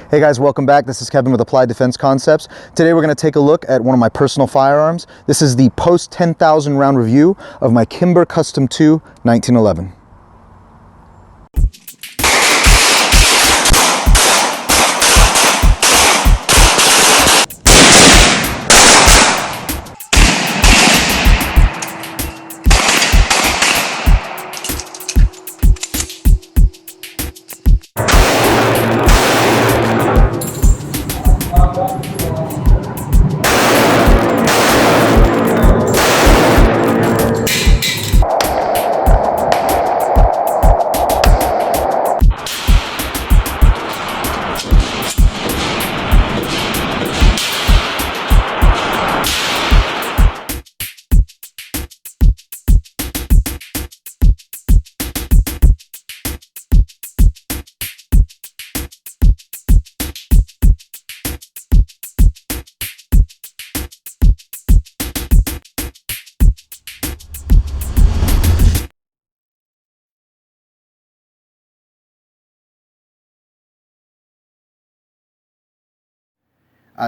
Hey guys, welcome back. This is Kevin with Applied Defense Concepts. Today we're going to take a look at one of my personal firearms. This is the post 10,000 round review of my Kimber Custom II 1911.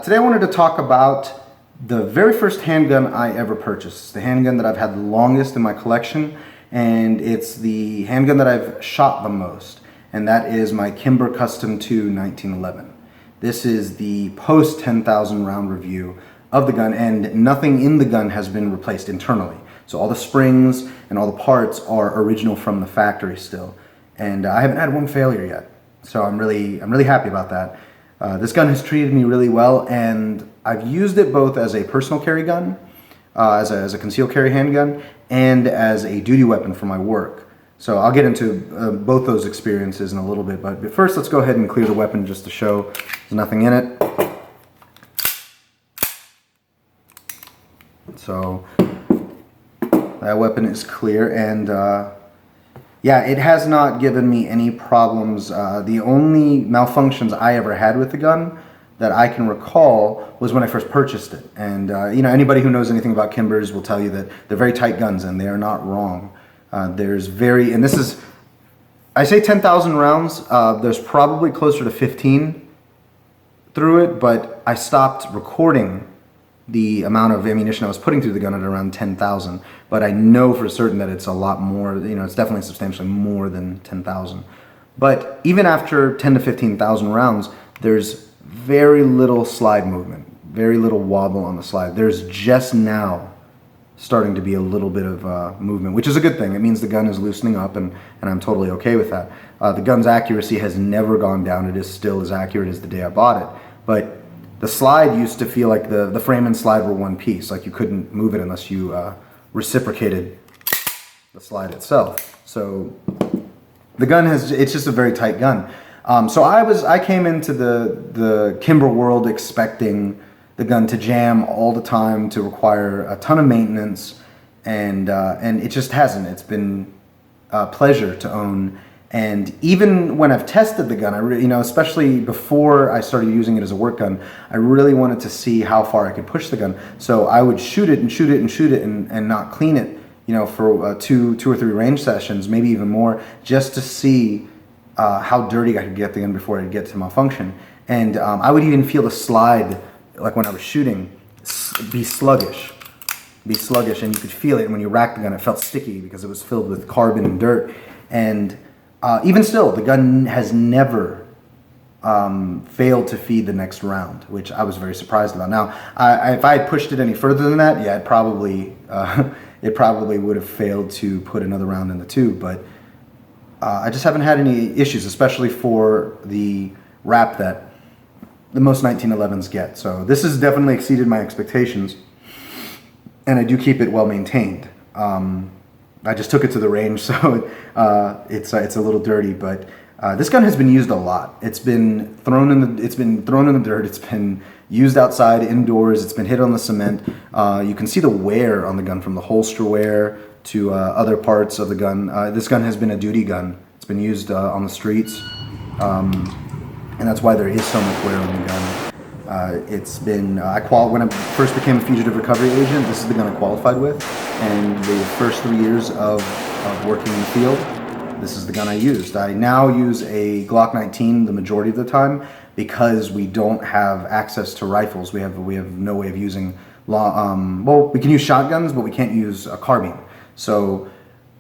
Today I wanted to talk about the very first handgun I ever purchased. The handgun that I've had the longest in my collection, and it's the handgun that I've shot the most, and that is my Kimber Custom II 1911. This is the post 10,000 round review of the gun, and nothing in the gun has been replaced internally. So all the springs and all the parts are original from the factory still, and I haven't had one failure yet. So I'm really happy about that. This gun has treated me really well, and I've used it both as a personal carry gun, as a concealed carry handgun, and as a duty weapon for my work. So I'll get into both those experiences in a little bit, but first let's go ahead and clear the weapon just to show there's nothing in it. So that weapon is clear, and yeah, it has not given me any problems. The only malfunctions I ever had with the gun that I can recall was when I first purchased it. And you know, anybody who knows anything about Kimbers will tell you that they're very tight guns, and they are not wrong. And this is, I say 10,000 rounds, there's probably closer to 15 through it, but I stopped recording the amount of ammunition I was putting through the gun at around 10,000, but I know for certain that it's a lot more, you know, it's definitely substantially more than 10,000. But even after 10 to 15,000 rounds, there's very little slide movement, very little wobble on the slide. There's just now starting to be a little bit of movement, which is a good thing. It means the gun is loosening up, and I'm totally okay with that. The gun's accuracy has never gone down. It is still as accurate as the day I bought it. But the slide used to feel like the frame and slide were one piece, like you couldn't move it unless you reciprocated the slide itself. So the gun it's just a very tight gun. So I came into the Kimber world expecting the gun to jam all the time, to require a ton of maintenance, and it just hasn't. It's been a pleasure to own. And even when I've tested the gun, especially before I started using it as a work gun, I really wanted to see how far I could push the gun. So I would shoot it and shoot it and shoot it and not clean it, for two or three range sessions, maybe even more, just to see how dirty I could get the gun before I'd get to malfunction. And I would even feel the slide, like when I was shooting, be sluggish, and you could feel it. And when you racked the gun, it felt sticky because it was filled with carbon and dirt. And even still, the gun has never failed to feed the next round, which I was very surprised about. Now, if I had pushed it any further than that, yeah, it probably would have failed to put another round in the tube. But I just haven't had any issues, especially for the wrap that the most 1911s get. So this has definitely exceeded my expectations, and I do keep it well maintained. I just took it to the range, so it's a little dirty, but this gun has been used a lot. It's been thrown in the dirt. It's been used outside, indoors. It's been hit on the cement. You can see the wear on the gun, from the holster wear to other parts of the gun. This gun has been a duty gun. It's been used on the streets, and that's why there is so much wear on the gun. When I first became a fugitive recovery agent, this is the gun I qualified with, and the first 3 years of working in the field, this is the gun I used. I now use a Glock 19 the majority of the time because we don't have access to rifles. We have no way of using well, we can use shotguns, but we can't use a carbine. So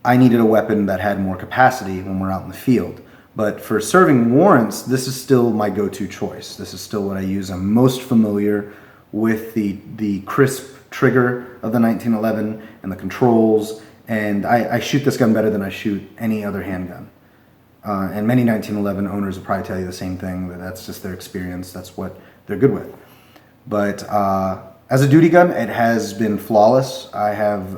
I needed a weapon that had more capacity when we're out in the field. But for serving warrants, this is still my go-to choice. This is still what I use. I'm most familiar with the crisp trigger of the 1911 and the controls, and I shoot this gun better than I shoot any other handgun. And many 1911 owners will probably tell you the same thing, that that's just their experience, that's what they're good with. But as a duty gun, it has been flawless. I have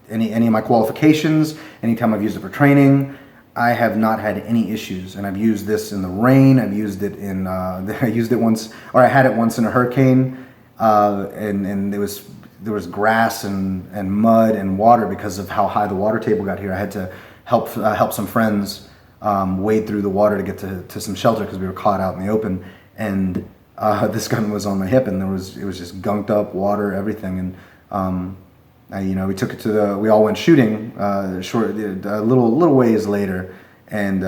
any of my qualifications, anytime I've used it for training, I have not had any issues. And I've used this in the rain, I've used it in, I used it once, or I had it once in a hurricane, and there was grass and mud and water because of how high the water table got here. I had to help some friends wade through the water to get to some shelter because we were caught out in the open, and this gun was on my hip, and it was just gunked up, water, everything, and we took it we all went shooting a little ways later, and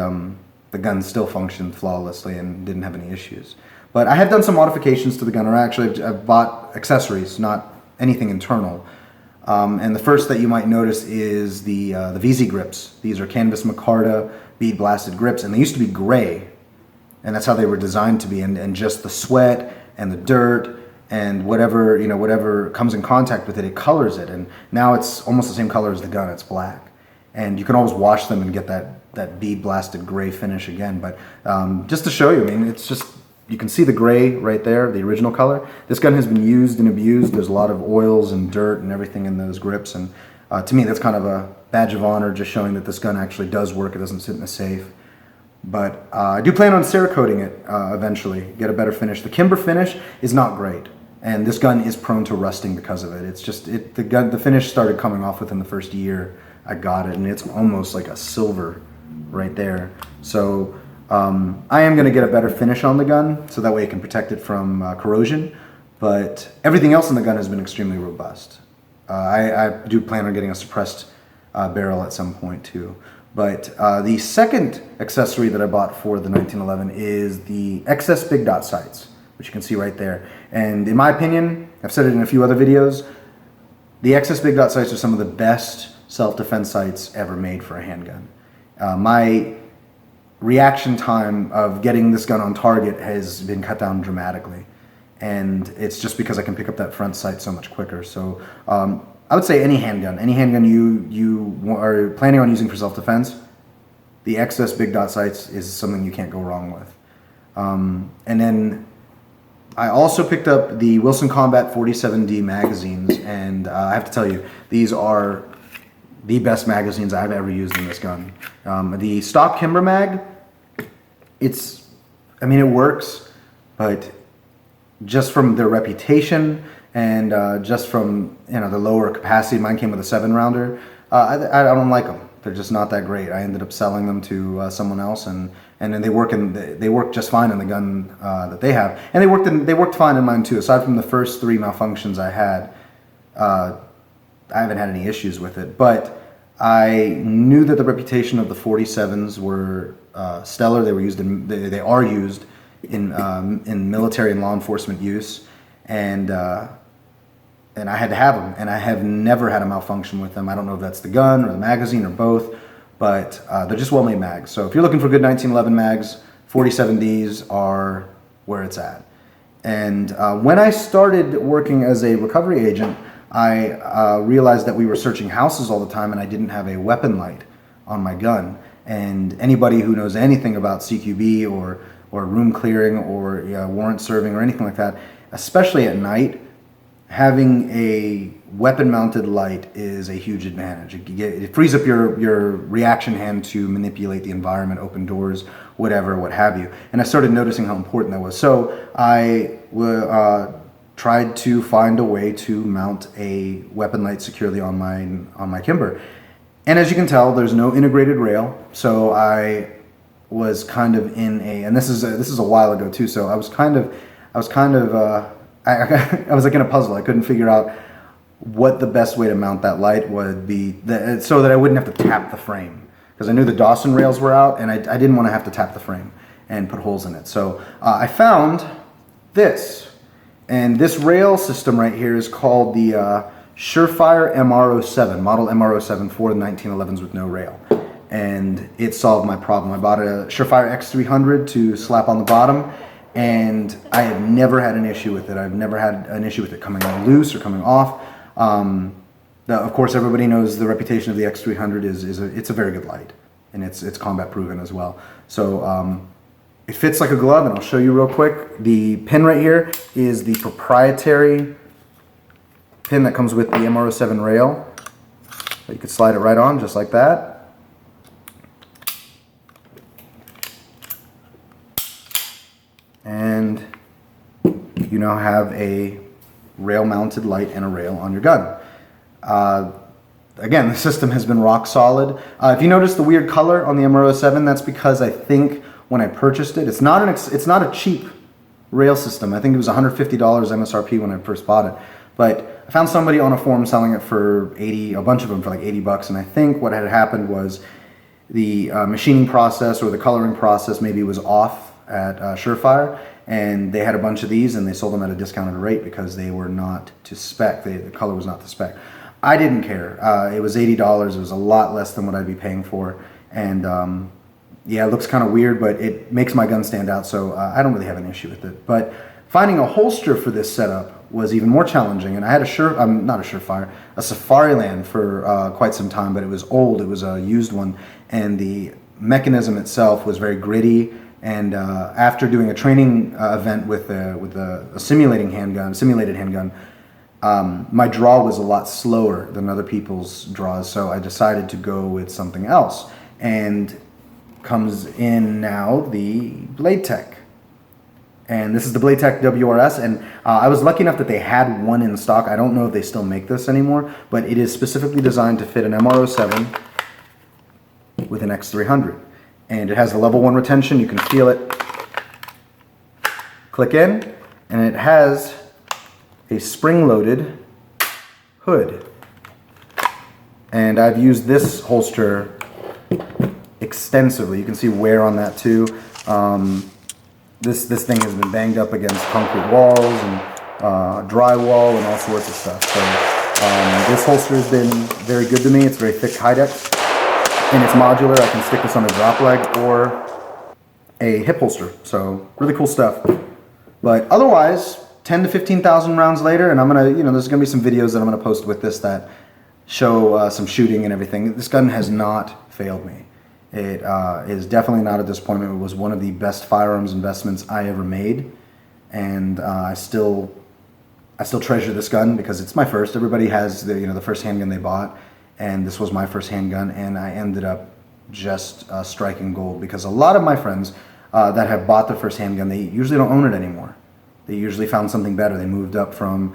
the gun still functioned flawlessly and didn't have any issues. But I have done some modifications to the gun, or actually I've bought accessories, not anything internal. And the first that you might notice is the VZ grips. These are canvas micarta bead blasted grips, and they used to be gray, and that's how they were designed to be. And just the sweat and the dirt and whatever comes in contact with it, it colors it. And now it's almost the same color as the gun. It's black, and you can always wash them and get that bead blasted gray finish again. But just to show you, I mean, it's just, you can see the gray right there, the original color. This gun has been used and abused. There's a lot of oils and dirt and everything in those grips, and to me that's kind of a badge of honor, just showing that this gun actually does work. It doesn't sit in a safe. But I do plan on Cerakoting it eventually, get a better finish. The Kimber finish is not great, and this gun is prone to rusting because of it. It's just, the finish started coming off within the first year I got it, and it's almost like a silver right there. So I am going to get a better finish on the gun, so that way it can protect it from corrosion, but everything else in the gun has been extremely robust. I do plan on getting a suppressed barrel at some point too. But the second accessory that I bought for the 1911 is the excess big dot sights, which you can see right there. And in my opinion, I've said it in a few other videos, the excess big dot sights are some of the best self-defense sights ever made for a handgun. My reaction time of getting this gun on target has been cut down dramatically, and it's just because I can pick up that front sight so much quicker. So I would say any handgun you are planning on using for self-defense, the excess big dot sights is something you can't go wrong with. And then I also picked up the Wilson Combat 47D magazines, and I have to tell you, these are the best magazines I've ever used in this gun. The stock Kimber mag, it works, but just from their reputation and just from the lower capacity, mine came with a 7-rounder. I don't like them. They're just not that great. I ended up selling them to someone else, and then they work just fine in the gun that they have, and they worked fine in mine too. Aside from the first 3 malfunctions I had, I haven't had any issues with it. But I knew that the reputation of the 47s were stellar. They are used in military and law enforcement use, and I had to have them, and I have never had a malfunction with them. I don't know if that's the gun or the magazine or both, but they're just well-made mags. So if you're looking for good 1911 mags, 47Ds are where it's at. And when I started working as a recovery agent, I realized that we were searching houses all the time, and I didn't have a weapon light on my gun. And anybody who knows anything about CQB or room clearing or warrant serving or anything like that, especially at night, having a weapon-mounted light is a huge advantage. It frees up your reaction hand to manipulate the environment, open doors, whatever, what have you. And I started noticing how important that was. So I tried to find a way to mount a weapon light securely on my Kimber. And as you can tell, there's no integrated rail. So I was kind of in and this is a while ago too. So I was like in a puzzle. I couldn't figure out what the best way to mount that light would be, so that I wouldn't have to tap the frame. because I knew the Dawson rails were out, and I didn't want to have to tap the frame and put holes in it. So I found this, and this rail system right here is called the Surefire MR07, model MR07 for the 1911s with no rail. And it solved my problem. I bought a Surefire X300 to slap on the bottom, and I have never had an issue with it. I've never had an issue with it coming loose or coming off. Of course, everybody knows the reputation of the X300 it's a very good light, and it's combat proven as well. So it fits like a glove, and I'll show you real quick. The pin right here is the proprietary pin that comes with the MR07 rail. So you could slide it right on just like that. And you now have a rail mounted light and a rail on your gun. Again, the system has been rock solid. If you notice the weird color on the MR07, that's because I think when I purchased it, it's not a cheap rail system. I think it was $150 MSRP when I first bought it. But I found somebody on a forum selling it for a bunch of them for like 80 bucks. And I think what had happened was the machining process or the coloring process maybe was off at Surefire, and they had a bunch of these and they sold them at a discounted rate because they were not to spec. The color was not to spec. I didn't care. It was $80. It was a lot less than what I'd be paying for. And yeah, it looks kind of weird, but it makes my gun stand out, so I don't really have an issue with it. But finding a holster for this setup was even more challenging. And I had a Safariland for quite some time, but it was old. It was a used one, and the mechanism itself was very gritty. And after doing a training event with a simulated handgun, my draw was a lot slower than other people's draws, so I decided to go with something else. And comes in now the Blade Tech. And this is the Blade Tech WRS, and I was lucky enough that they had one in stock. I don't know if they still make this anymore, but it is specifically designed to fit an MR07 with an X300. And it has the level 1 retention. You can feel it click in, and it has a spring-loaded hood. And I've used this holster extensively. You can see wear on that too. This thing has been banged up against concrete walls and drywall and all sorts of stuff. So this holster has been very good to me. It's very thick Kydex. And it's modular. I can stick this on a drop leg or a hip holster. So really cool stuff. But otherwise, 10 to 15,000 rounds later, and I'm gonna, there's gonna be some videos that I'm gonna post with this that show some shooting and everything. This gun has not failed me. It is definitely not a disappointment. It was one of the best firearms investments I ever made, and I still treasure this gun because it's my first. Everybody has the first handgun they bought. And this was my first handgun, and I ended up just striking gold because a lot of my friends that have bought their first handgun, they usually don't own it anymore. They usually found something better. They moved up from,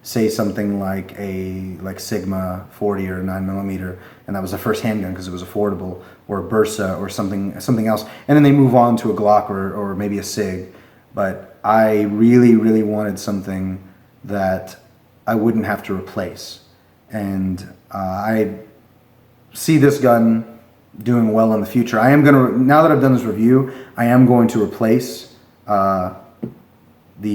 say, something like a Sigma 40 or 9mm, and that was the first handgun because it was affordable, or a Bursa or something else, and then they move on to a Glock or maybe a Sig. But I really, really wanted something that I wouldn't have to replace. And I see this gun doing well in the future. I am now that I've done this review, I am going to replace the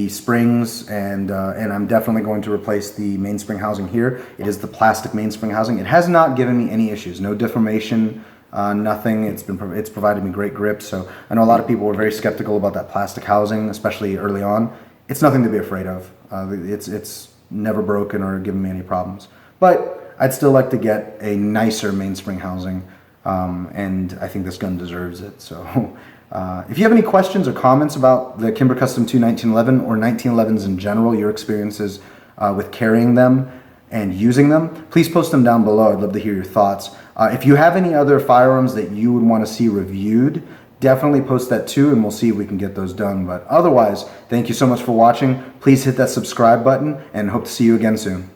springs, and I'm definitely going to replace the mainspring housing here. It is the plastic mainspring housing. It has not given me any issues, no deformation, nothing. It's provided me great grip. So I know a lot of people were very skeptical about that plastic housing, especially early on. It's nothing to be afraid of. It's never broken or given me any problems. But I'd still like to get a nicer mainspring housing, and I think this gun deserves it. So if you have any questions or comments about the Kimber Custom II 1911 or 1911s in general, your experiences with carrying them and using them, please post them down below. I'd love to hear your thoughts. If you have any other firearms that you would want to see reviewed, definitely post that too, and we'll see if we can get those done. But otherwise, thank you so much for watching. Please hit that subscribe button, and hope to see you again soon.